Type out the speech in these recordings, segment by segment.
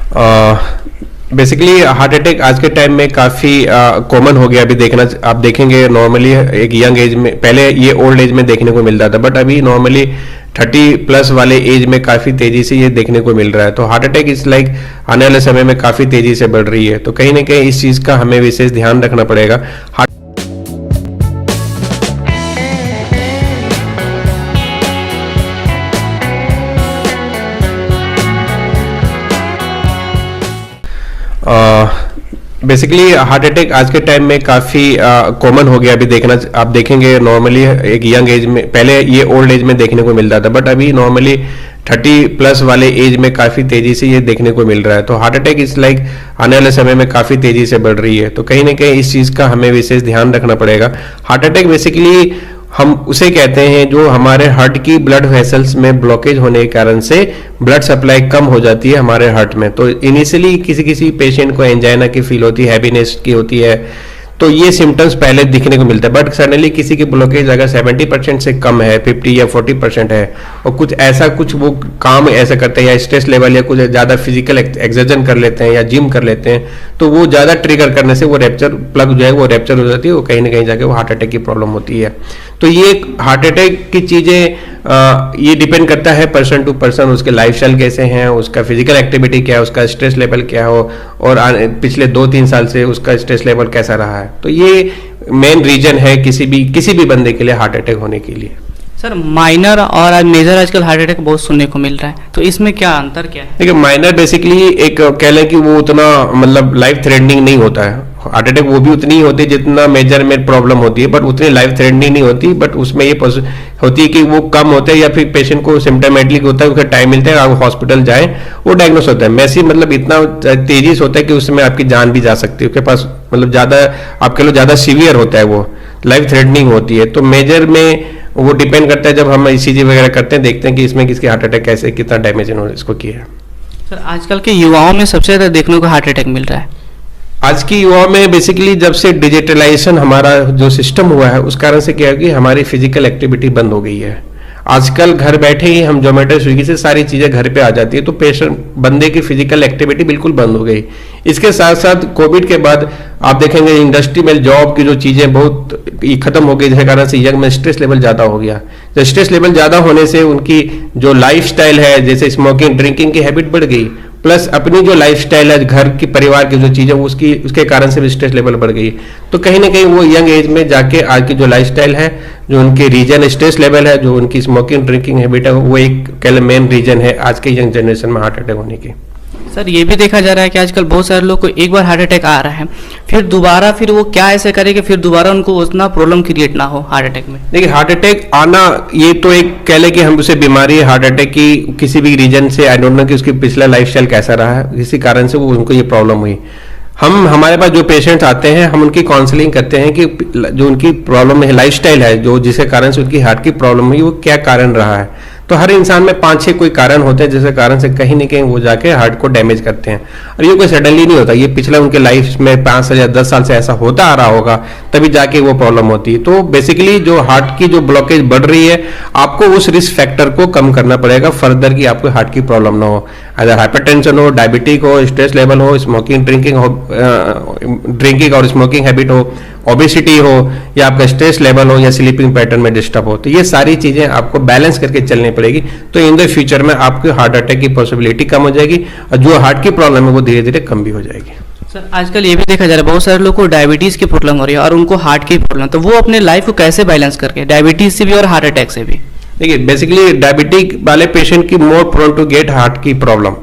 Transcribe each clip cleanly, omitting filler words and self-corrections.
Basically heart attack आज के time में काफ़ी कॉमन हो गया। अभी देखना आप देखेंगे नॉर्मली एक यंग एज में, पहले ये ओल्ड एज में देखने को मिलता था, बट अभी नॉर्मली 30+ वाले एज में काफ़ी तेज़ी से ये देखने को मिल रहा है। तो हार्ट अटैक इस लाइक आने वाले समय में काफ़ी तेज़ी से बढ़ रही है। तो कहीं ना कहीं इस चीज़ का हमें विशेष ध्यान रखना पड़ेगा। बेसिकली हार्ट अटैक आज के टाइम में काफ़ी कॉमन हो गया। अभी देखना आप देखेंगे नॉर्मली एक यंग एज में, पहले ये ओल्ड एज में देखने को मिलता था, बट अभी नॉर्मली 30+ वाले एज में काफ़ी तेज़ी से ये देखने को मिल रहा है। तो हार्ट अटैक इस लाइक आने वाले समय में काफ़ी तेज़ी से बढ़ रही है। तो कहीं ना कहीं इस चीज़ का हमें विशेष ध्यान रखना पड़ेगा। हार्ट अटैक बेसिकली हम उसे कहते हैं जो हमारे हार्ट की ब्लड वेसल्स में ब्लॉकेज होने के कारण से ब्लड सप्लाई कम हो जाती है हमारे हार्ट में। तो इनिशियली किसी किसी पेशेंट को एंजाइना की फील होती है, हैवीनेस की होती है, तो ये सिम्टम्स पहले दिखने को मिलता है। बट सडनली किसी की ब्लॉकेज अगर 70% से कम है, 50 या 40% है, और कुछ वो काम ऐसा करते हैं या स्ट्रेस लेवल या कुछ ज़्यादा फिजिकल एक्सर्जन कर लेते हैं या जिम कर लेते हैं, तो वो ज़्यादा ट्रिगर करने से वो रैप्चर प्लग जो है वो रैप्चर हो जाती है, वो कहीं ना कहीं जाके वो हार्ट अटैक की प्रॉब्लम होती है। तो ये हार्ट अटैक की चीज़ें ये डिपेंड करता है पर्सन टू पर्सन, उसके लाइफस्टाइल कैसे हैं, उसका फिजिकल एक्टिविटी क्या है, उसका स्ट्रेस लेवल क्या हो, और पिछले 2-3 साल से उसका स्ट्रेस लेवल कैसा रहा है। तो ये मेन रीजन है किसी भी बंदे के लिए हार्ट अटैक होने के लिए। सर माइनर और मेजर आजकल हार्ट अटैक बहुत सुनने को मिल रहा है, तो इसमें क्या अंतर क्या है? देखिए माइनर बेसिकली एक कह लें कि वो उतना मतलब लाइफ थ्रेटनिंग नहीं होता है। हार्ट अटैक वो भी उतनी ही होती है जितना मेजर में प्रॉब्लम होती है, बट उतनी लाइफ थ्रेटनिंग नहीं होती। बट उसमें ये होती है कि वो कम होते हैं या फिर पेशेंट को सिम्टोमेटिक होता है, उसका टाइम मिलता है, आप हॉस्पिटल जाएं, वो डायग्नोस होता है। मैसी मतलब इतना तेजी से होता है कि उसमें आपकी जान भी जा सकती है, उसके पास मतलब ज़्यादा आपके लिए ज़्यादा सीवियर होता है, वो लाइफ थ्रेटनिंग होती है। तो मेजर में वो डिपेंड करता है, जब हम ईसीजी वगैरह करते हैं देखते हैं कि इसमें किसके हार्ट अटैक कैसे कितना डैमेज इन्होंने इसको किया है। सर आजकल के युवाओं में सबसे ज़्यादा देखने को हार्ट अटैक मिल रहा है। आज की युवाओं में बेसिकली जब से डिजिटलाइजेशन हमारा जो सिस्टम हुआ है उस कारण से क्या है कि हमारी फिजिकल एक्टिविटी बंद हो गई है। आजकल घर बैठे ही हम जोमेटो स्विगी से सारी चीज़ें घर पे आ जाती है, तो पेशेंट बंदे की फिजिकल एक्टिविटी बिल्कुल बंद हो गई। इसके साथ साथ कोविड के बाद आप देखेंगे इंडस्ट्री में जॉब की जो चीज़ें बहुत खत्म हो गई, जिसके कारण से यंग में स्ट्रेस लेवल ज़्यादा हो गया। तो स्ट्रेस लेवल ज़्यादा होने से उनकी जो लाइफस्टाइल है, जैसे स्मोकिंग ड्रिंकिंग की हैबिट बढ़ गई, प्लस अपनी जो लाइफस्टाइल है घर की परिवार की जो चीज़ें उसके कारण से भी स्ट्रेस लेवल बढ़ गई। तो कहीं ना कहीं वो यंग एज में जाके आज की जो लाइफस्टाइल है, जो उनके रीजन स्ट्रेस लेवल है, जो उनकी स्मोकिंग ड्रिंकिंग हैबिट है, वो एक मेन रीजन है आज के यंग जनरेशन में हार्ट अटैक होने की। सर ये भी देखा जा रहा है कि आजकल बहुत सारे लोग को एक बार हार्ट अटैक आ रहा है, फिर दोबारा फिर वो क्या ऐसे करे कि फिर दोबारा उनको उतना प्रॉब्लम क्रिएट ना हो हार्ट अटैक में। देखिए हार्ट अटैक आना ये तो एक कह ले कि हम उसे बीमारी है हार्ट अटैक की, किसी भी रीजन से, आई डोंट नो कि उसकी पिछला लाइफस्टाइल कैसा रहा है, किसी कारण से वो उनको ये प्रॉब्लम हुई। हमारे पास जो पेशेंट्स आते हैं हम उनकी काउंसलिंग करते हैं कि जो उनकी प्रॉब्लम है, लाइफस्टाइल है, जो जिसके कारण से उनकी हार्ट की प्रॉब्लम हुई, वो क्या कारण रहा है। तो हर इंसान में 5-6 कोई कारण होते हैं जिसके कारण से कहीं ना कहीं वो जाके हार्ट को डैमेज करते हैं, और ये कोई सडनली नहीं होता, ये पिछला उनके लाइफ में 5 साल या 10 साल से ऐसा होता आ रहा होगा, तभी जाके वो प्रॉब्लम होती है। तो बेसिकली जो हार्ट की जो ब्लॉकेज बढ़ रही है, आपको उस रिस्क फैक्टर को कम करना पड़ेगा फर्दर कि आपको हार्ट की प्रॉब्लम ना हो। अगर हाइपरटेंशन हो, डायबिटिक हो, स्ट्रेस लेवल हो, स्मोकिंग ड्रिंकिंग और स्मोकिंग हैबिट हो, ओबेसिटी हो, या आपका स्ट्रेस लेवल हो, या स्लीपिंग पैटर्न में डिस्टर्ब हो, तो ये सारी चीजें आपको बैलेंस करके चलनी पड़ेगी। तो इन द फ्यूचर में आपके हार्ट अटैक की पॉसिबिलिटी कम हो जाएगी, और जो हार्ट की प्रॉब्लम है वो धीरे धीरे कम भी हो जाएगी। सर आजकल ये भी देखा जा रहा है बहुत सारे लोग को डायबिटीज की प्रॉब्लम हो रही है और उनको हार्ट की प्रॉब्लम, तो वो अपने लाइफ को कैसे बैलेंस करके डायबिटीज से भी और हार्ट अटैक से भी? देखिए बेसिकली डायबिटिक वाले पेशेंट की more prone to get heart की प्रॉब्लम।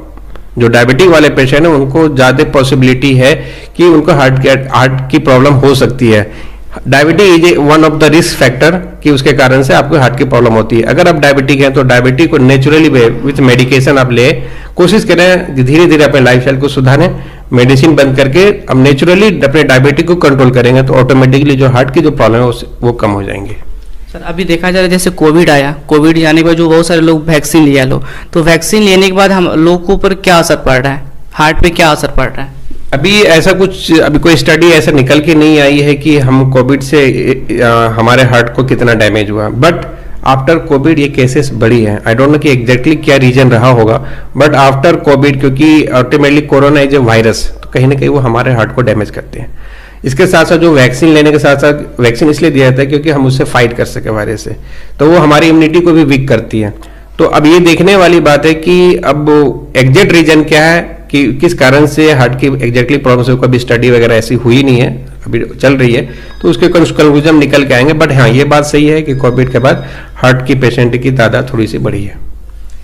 जो डायबिटिक वाले पेशेंट है उनको ज्यादा पॉसिबिलिटी है कि उनको हार्ट की प्रॉब्लम हो सकती है। Diabetic is one of the risk factor कि उसके कारण से आपको हार्ट की प्रॉब्लम होती है। अगर आप डायबिटिक हैं तो डायबिटिक को नेचुरली विथ मेडिकेशन आप ले, कोशिश करें धीरे धीरे अपने लाइफस्टाइल को सुधारें, मेडिसिन बंद करके अब नेचुरली अपने डायबिटिक को कंट्रोल करेंगे तो ऑटोमेटिकली जो हार्ट की जो प्रॉब्लम है वो कम हो जाएंगे। सर अभी देखा जा रहा है जैसे कोविड आया, कोविड जाने के बाद जो बहुत सारे लोग वैक्सीन लिया लो, तो वैक्सीन लेने के बाद हम लोगों के ऊपर क्या असर पड़ रहा है, हार्ट पे क्या असर पड़ रहा है? अभी कोई स्टडी ऐसा निकल के नहीं आई है कि हम कोविड से हमारे हार्ट को कितना डैमेज हुआ, बट आफ्टर कोविड ये केसेस बढ़ी है। आई डोंट नो कि एग्जैक्टली क्या रीजन रहा होगा, बट आफ्टर कोविड, क्योंकि ultimately corona is a virus, तो कहीं ना कहीं वो हमारे हार्ट को डैमेज करते हैं। इसके साथ साथ जो वैक्सीन लेने के साथ साथ, वैक्सीन इसलिए दिया जाता है क्योंकि हम उससे फाइट कर सके वायरस से, तो वो हमारी इम्यूनिटी को भी वीक करती है। तो अब ये देखने वाली बात है कि अब एग्जैक्ट रीजन क्या है कि किस कारण से हार्ट की एग्जैक्टली प्रॉब्लम है। कभी स्टडी वगैरह ऐसी हुई नहीं है, अभी चल रही है, तो उसके कंक्लूजन निकल के आएंगे। बट हाँ, ये बात सही है कि कोविड के बाद हार्ट की पेशेंट की तादाद थोड़ी सी बढ़ी है।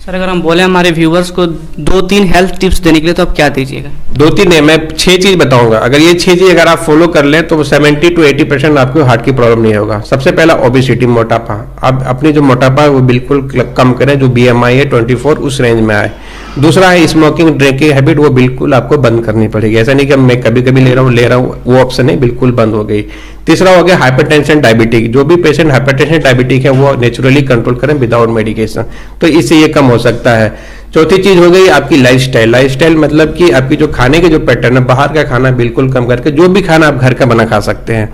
सर अगर हम बोले हमारे व्यूवर्स को 2-3 हेल्थ टिप्स देने के लिए, तो आप क्या दीजिएगा? 2-3 नहीं, मैं 6 चीज बताऊंगा। अगर ये 6 चीज अगर आप फॉलो कर लें तो 70 to 80% आपको हार्ट की प्रॉब्लम नहीं होगा। सबसे पहला ओबेसिटी, मोटापा। आप अपनी जो मोटापा है वो बिल्कुल कम करें, जो BMI है 24 उस रेंज में आए। दूसरा है स्मोकिंग, ड्रिंकिंग हैबिट, वो बिल्कुल आपको बंद करनी पड़ेगी। ऐसा नहीं कि मैं कभी कभी ले रहा हूँ, वो ऑप्शन है, बिल्कुल बंद हो गई। तीसरा हो गया हाइपरटेंशन, डायबिटिक। जो भी पेशेंट हाइपरटेंशन डायबिटिक है वो नेचुरली कंट्रोल करें विदाउट मेडिकेशन, तो इससे ये कम हो सकता है। चौथी चीज हो गई आपकी लाइफस्टाइल। लाइफस्टाइल मतलब कि आपकी जो खाने के जो पैटर्न है, बाहर का खाना बिल्कुल कम करके जो भी खाना आप घर का बना खा सकते हैं।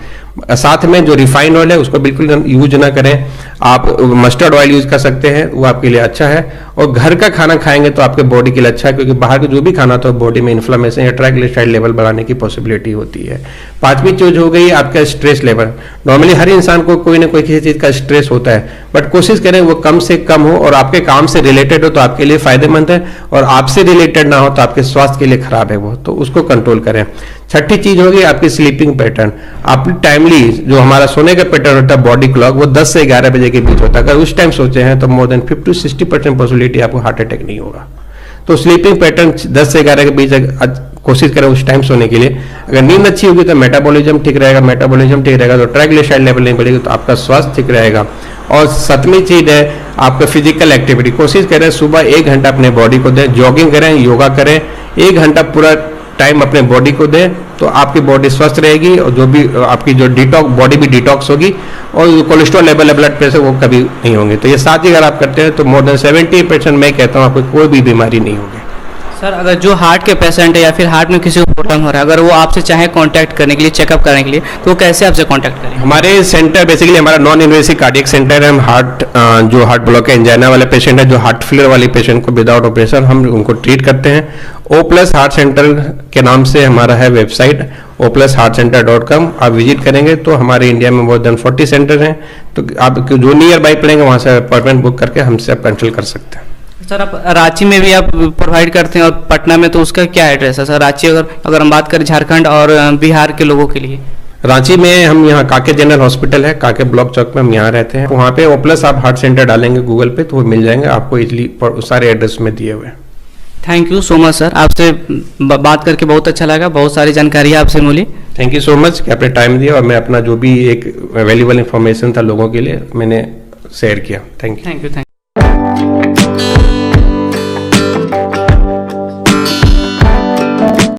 साथ में जो रिफाइंड ऑयल है उसको बिल्कुल यूज ना करें। आप मस्टर्ड ऑयल यूज कर सकते हैं, वो आपके लिए अच्छा है। और घर का खाना खाएंगे तो आपके बॉडी के लिए अच्छा है, क्योंकि बाहर का जो भी खाना तो बॉडी में इन्फ्लेमेशन या ट्राइग्लिसराइड लेवल बढ़ाने की पॉसिबिलिटी होती है। पांचवी चीज हो गई आपका स्ट्रेस लेवल। नॉर्मली हर इंसान को कोई ना कोई किसी चीज का स्ट्रेस होता है, बट कोशिश करें वो कम से कम हो और आपके काम से रिलेटेड हो तो आपके लिए फायदेमंद है, और आपसे रिलेटेड ना हो तो आपके स्वास्थ्य के लिए खराब है वो, तो उसको कंट्रोल करें। छठी चीज होगी आपकी स्लीपिंग पैटर्न। आप टाइमली, जो हमारा सोने का पैटर्न होता है बॉडी क्लॉक, वो 10 से 11 बजे के बीच होता है। अगर उस टाइम सोचे हैं तो मोर देन 50-60% पॉसिबिलिटी आपको हार्ट अटैक नहीं होगा। तो स्लीपिंग पैटर्न 10 से 11 के बीच कोशिश करें उस टाइम सोने के लिए। अगर नींद अच्छी होगी तो मेटाबॉलिज्म ठीक रहेगा, मेटाबॉलिज्म ठीक रहेगा तो ट्राइग्लिसराइड लेवल नहीं बढ़ेगी, तो आपका स्वास्थ्य ठीक रहेगा। और 7वीं चीज है आपका फिजिकल एक्टिविटी। कोशिश करें सुबह 1 घंटा अपने बॉडी को दें, जॉगिंग करें, योगा करें, 1 घंटा पूरा टाइम अपने बॉडी को दें, तो आपकी बॉडी स्वस्थ रहेगी और जो भी आपकी जो डिटॉक्स, बॉडी भी डिटॉक्स होगी, और जो कोलेस्ट्रॉल लेवल है, ब्लड प्रेशर, वो कभी नहीं होंगे। तो ये 7 चीज अगर आप करते हैं तो मोर देन 70% मैं कहता हूँ आपको कोई भी बीमारी नहीं होगी। सर अगर जो हार्ट के पेशेंट है या फिर हार्ट में किसी को प्रॉब्लम हो रहा है, अगर वो आपसे चाहे कांटेक्ट करने के लिए, चेकअप कराने के लिए, तो वो कैसे आपसे कांटेक्ट करें? हमारे सेंटर बेसिकली हमारा नॉन इन्वेसिव कार्डियक सेंटर है। हम जो हार्ट ब्लॉक एंजाइना वाले पेशेंट है, जो हार्ट फेलियर वाले पेशेंट को विदाउट ऑपरेशन हम उनको ट्रीट करते हैं। O+ हार्ट सेंटर के नाम से हमारा है वेबसाइट, oplusheartcenter.com। आप विजिट करेंगे तो हमारे इंडिया में मोर देन 40 सेंटर हैं, तो आप जो नियर बाई पड़ेंगे वहाँ से अपॉइंटमेंट बुक करके हमसे आप कंसल्ट कर सकते हैं। सर आप रांची में भी आप प्रोवाइड करते हैं और पटना में, तो उसका क्या एड्रेस है सर? रांची अगर हम बात करें झारखंड और बिहार के लोगों के लिए। रांची में हम यहाँ काके जनरल हॉस्पिटल है, काके ब्लॉक चौक में हम यहाँ रहते हैं। वहाँ पे O+ आप हार्ट सेंटर डालेंगे गूगल पे तो वो मिल जाएंगे आपको इजली, सारे एड्रेस में दिए हुए। Thank you so much sir, आपसे बात करके बहुत अच्छा लगा, बहुत सारी जानकारी आपसे मिली। थैंक यू सो मच कि आपने टाइम दिया और मैं अपना जो भी एक वैल्यूएबल इंफॉर्मेशन था लोगों के लिए मैंने शेयर किया। Thank you.